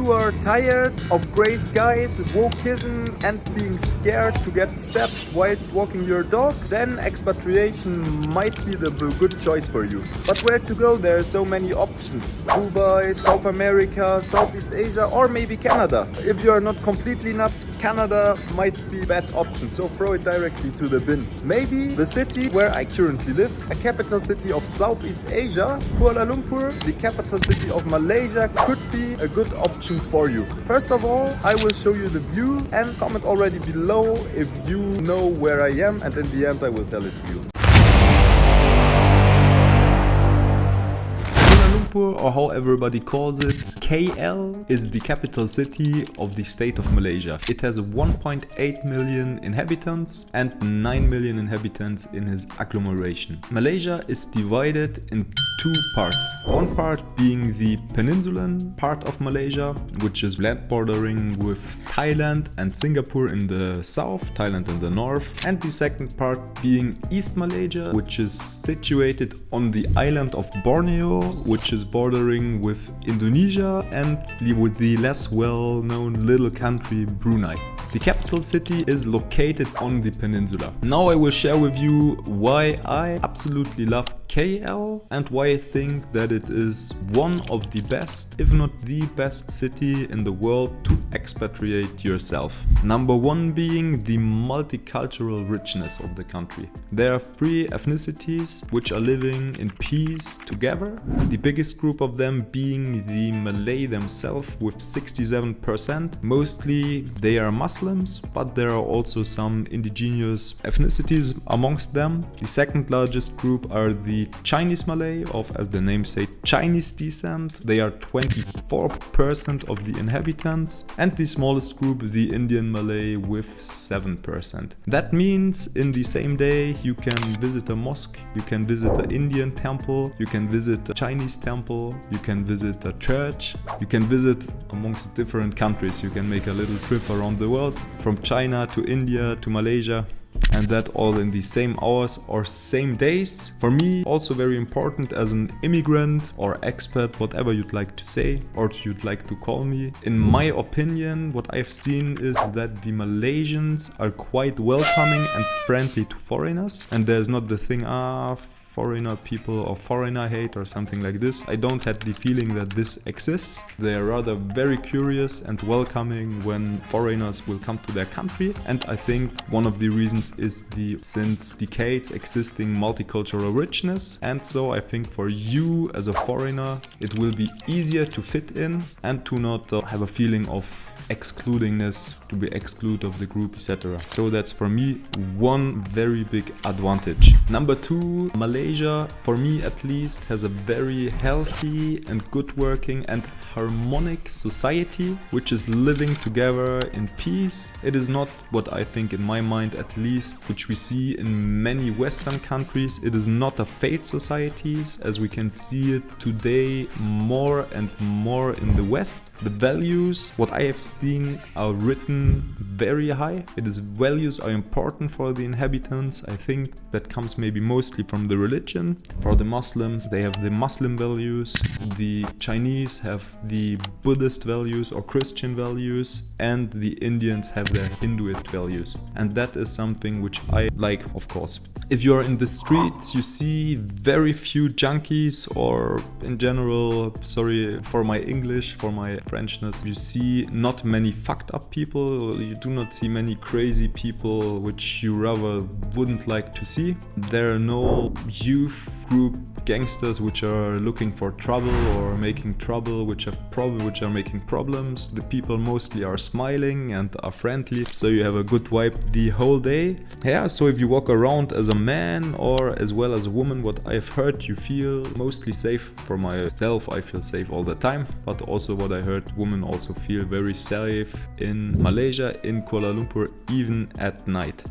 you are tired of grey skies, wokeism and being scared to get stabbed whilst walking your dog, then expatriation might be the good choice for you. But where to go? There are so many options. Dubai, South America, Southeast Asia, or maybe Canada. If you are not completely nuts, Canada might be a bad option, so throw it directly to the bin. Maybe the city where I currently live, a capital city of Southeast Asia, Kuala Lumpur, the capital city of Malaysia, could be a good option for you. First of all, I will show you the view and comment already below if you know where I am, and in the end I will tell it to you. Or how everybody calls it, KL is the capital city of the state of Malaysia. It has 1.8 million inhabitants and 9 million inhabitants in its agglomeration. Malaysia is divided in two parts. One part being the peninsulan part of Malaysia, which is land bordering with Thailand and Singapore in the south, Thailand in the north, and the second part being East Malaysia, which is situated on the island of Borneo, which is bordering with Indonesia and with the less well-known little country Brunei. The capital city is located on the peninsula. Now I will share with you why I absolutely love KL and why I think that it is one of the best, if not the best city in the world to expatriate yourself. Number one being the multicultural richness of the country. There are 3 ethnicities which are living in peace together. The biggest group of them being the Malay themselves with 67%. Mostly they are Muslims, but there are also some indigenous ethnicities amongst them. The second largest group are the Chinese Malay of, as the name say, Chinese descent. They are 24% of the inhabitants, and the smallest group, the Indian Malay, with 7%. That means in the same day you can visit a mosque, you can visit an Indian temple, you can visit a Chinese temple, you can visit a church, you can visit amongst different countries. You can make a little trip around the world from China to India to Malaysia, and that all in the same hours or same days. For me, also very important as an immigrant or expat, whatever you'd like to say or you'd like to call me. In my opinion, what I've seen is that the Malaysians are quite welcoming and friendly to foreigners, and there's not the thing, foreigner people or foreigner hate or something like this. I don't have the feeling that this exists. They are rather very curious and welcoming when foreigners will come to their country, and I think one of the reasons is the since decades existing multicultural richness. And so I think for you as a foreigner it will be easier to fit in and to not have a feeling of excludingness, to be excluded of the group, etc. So that's for me one very big advantage. Number 2, Malaysia, for me at least, has a very healthy and good working and harmonic society which is living together in peace. It is not what I think, in my mind at least, which we see in many Western countries. It is not a faith societies as we can see it today more and more in the West. The values, what I have seen, are written very high. Values are important for the inhabitants. I think that comes maybe mostly from the religion. For the Muslims, they have the Muslim values. The Chinese have the Buddhist values or Christian values, and the Indians have their Hinduist values. And that is something which I like, of course. If you are in the streets, you see very few junkies, or in general, sorry for my English, for my Frenchness, you see not many fucked up people. You do not see many crazy people which you rather wouldn't like to see. There are no youth group gangsters which are looking for trouble or making trouble, which are making problems. The people mostly are smiling and are friendly, so you have a good vibe the whole day. Yeah, so if you walk around as a man or as well as a woman, what I've heard, you feel mostly safe. For myself, I feel safe all the time, but also what I heard, women also feel very safe in Malaysia, in Kuala Lumpur, even at night.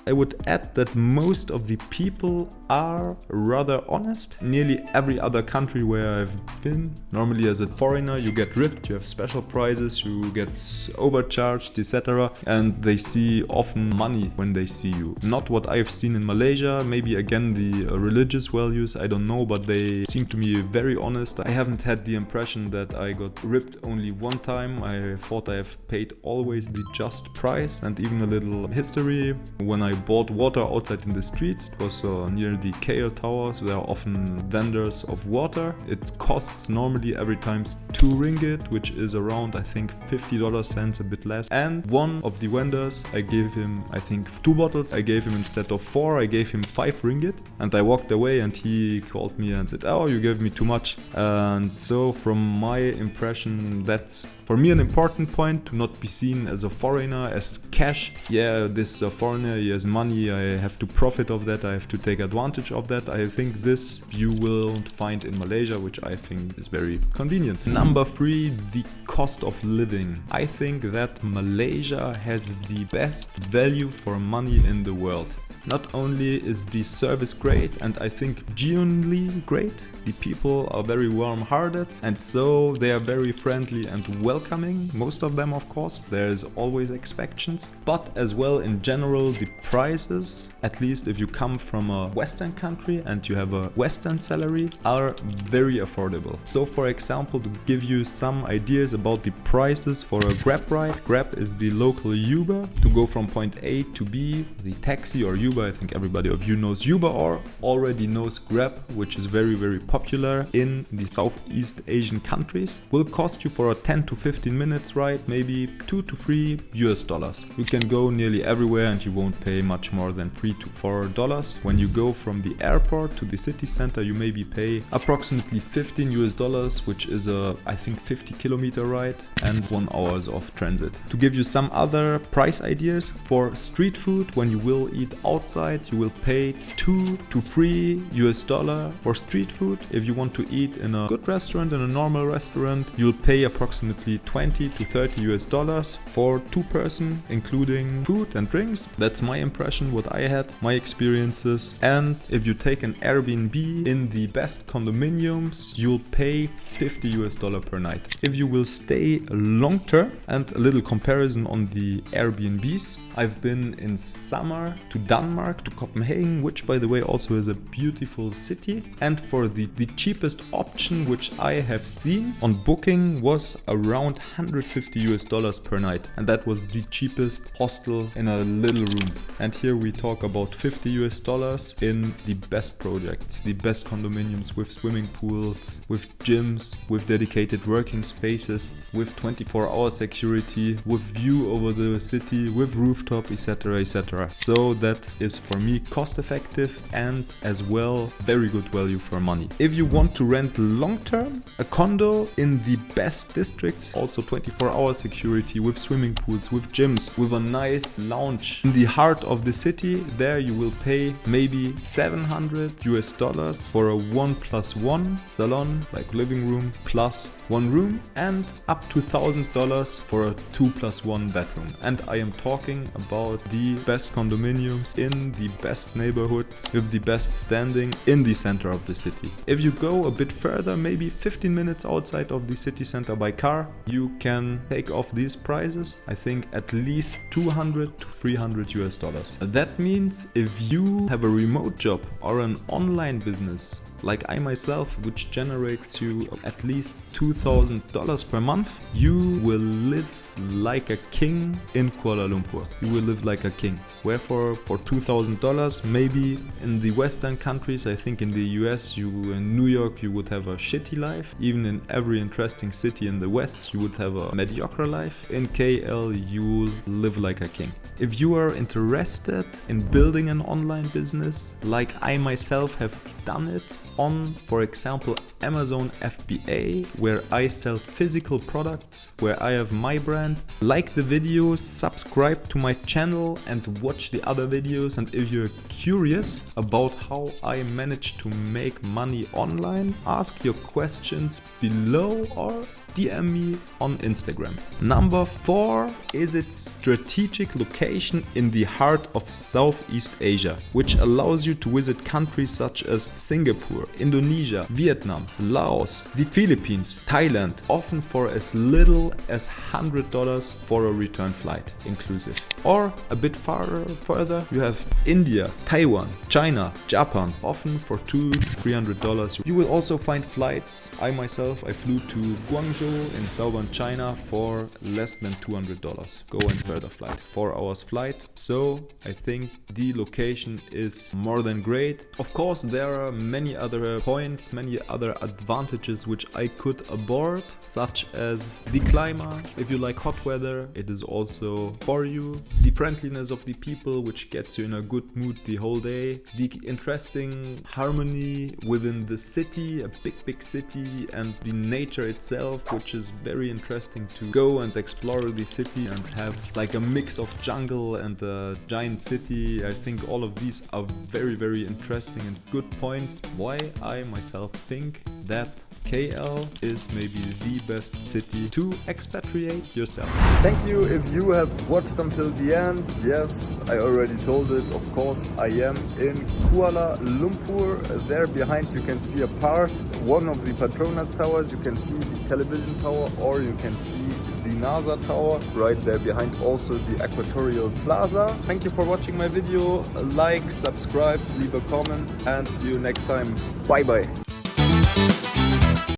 I would add that most of the people are rather honest. Nearly every other country where I've been, normally as a foreigner you get ripped, you have special prices, you get overcharged, etc. And they see often money when they see you. Not what I've seen in Malaysia, maybe again the religious values, I don't know, but they seem to me very honest. I haven't had the impression that I got ripped only one time. I thought I have paid always the just price. And even a little history, when I bought water outside in the streets, it was near the KL towers. There are often vendors of water. It costs normally every time 2 ringgit, which is around I think $50 a bit less. And one of the vendors, I gave him I think 2 bottles. I gave him instead of 4, I gave him 5 ringgit. And I walked away and he called me and said, oh, you gave me too much. And so from my impression, that's for me an important point, to not be seen as a foreigner, as cash. Yeah, this foreigner, he has money, I have to profit of that, I have to take advantage of that. I think this you will find in Malaysia, which I think is very convenient. Number 3, the cost of living. I think that Malaysia has the best value for money in the world. Not only is the service great, and I think genuinely great, the people are very warm-hearted, and so they are very friendly and welcoming. Most of them, of course, there's always exceptions, but as well in general the prices, at least if you come from a Western country and you have a Western salary, are very affordable. So for example, to give you some ideas about the prices for a Grab ride, Grab is the local Uber to go from point A to B. The taxi or Uber, I think everybody of you knows Uber or already knows Grab, which is very popular in the Southeast Asian countries, will cost you for a 10 to 15 minutes ride maybe $2 to $3. You can go nearly everywhere and you won't pay much more than $3 to $4. When you go from the airport to the city center, you maybe pay approximately $15, which is a I think 50-kilometer ride and 1 hour of transit. To give you some other price ideas, for street food, when you will eat outside, you will pay $2 to $3 for street food. If you want to eat in a good restaurant, in a normal restaurant, you'll pay approximately $20 to $30 for 2 person, including food and drinks. That's my impression, what I had, my experiences. And if you take an Airbnb in the best condominiums, you'll pay $50 per night. If you will stay long term, and a little comparison on the Airbnbs, I've been in summer to Denmark, to Copenhagen, which by the way also is a beautiful city. And for the cheapest option which I have seen on booking was around $150 per night. And that was the cheapest hostel in a little room. And here we talk about $50 in the best projects, the best condominiums with swimming pools, with gyms, with dedicated working spaces, with 24-hour security, with view over the city, with rooftop, etc, etc. So that is for me cost effective and as well very good value for money. If you want to rent long term, a condo in the best districts, also 24-hour security with swimming pools, with gyms, with a nice lounge in the heart of the city, there you will pay maybe $700 for a 1+1 salon, like living room plus 1 room, and up to $1,000 for a 2+1 bedroom. And I am talking about the best condominiums in the best neighborhoods with the best standing in the center of the city. If you go a bit further, maybe 15 minutes outside of the city center by car, you can take off these prices, I think at least $200 to $300. That means if you have a remote job or an online business like I myself, which generates you at least $2,000 per month, you will live like a king in Kuala Lumpur. You will live like a king. Wherefore, for $2,000, maybe in the Western countries, I think in the US, in New York, you would have a shitty life. Even in every interesting city in the West, you would have a mediocre life. In KL, you will live like a king. If you are interested in building an online business, like I myself have done it, on, for example, Amazon FBA, where I sell physical products, where I have my brand. Like the video, subscribe to my channel and watch the other videos. And if you're curious about how I managed to make money online, ask your questions below or DM me on Instagram. Number 4 is its strategic location in the heart of Southeast Asia, which allows you to visit countries such as Singapore, Indonesia, Vietnam, Laos, the Philippines, Thailand, often for as little as $100 for a return flight inclusive. Or a bit further, you have India, Taiwan, China, Japan, often for $200 to $300. You will also find flights. I flew to Guangzhou in southern China for less than $200. Go and further flight, 4 hours flight. So I think the location is more than great. Of course, there are many other points, many other advantages which I could abort, such as the climate. If you like hot weather, it is also for you. The friendliness of the people, which gets you in a good mood the whole day. The interesting harmony within the city, a big city, and the nature itself, which is very interesting to go and explore the city and have like a mix of jungle and a giant city. I think all of these are very interesting and good points why I myself think that KL is maybe the best city to expatriate yourself. Thank you if you have watched until the end. Yes, I already told it, of course, I am in Kuala Lumpur. There behind you can see a part, one of the Petronas towers, you can see the television tower, or you can see the NASA tower. Right there behind also the Equatorial Plaza. Thank you for watching my video. Like, subscribe, leave a comment, and see you next time. Bye bye.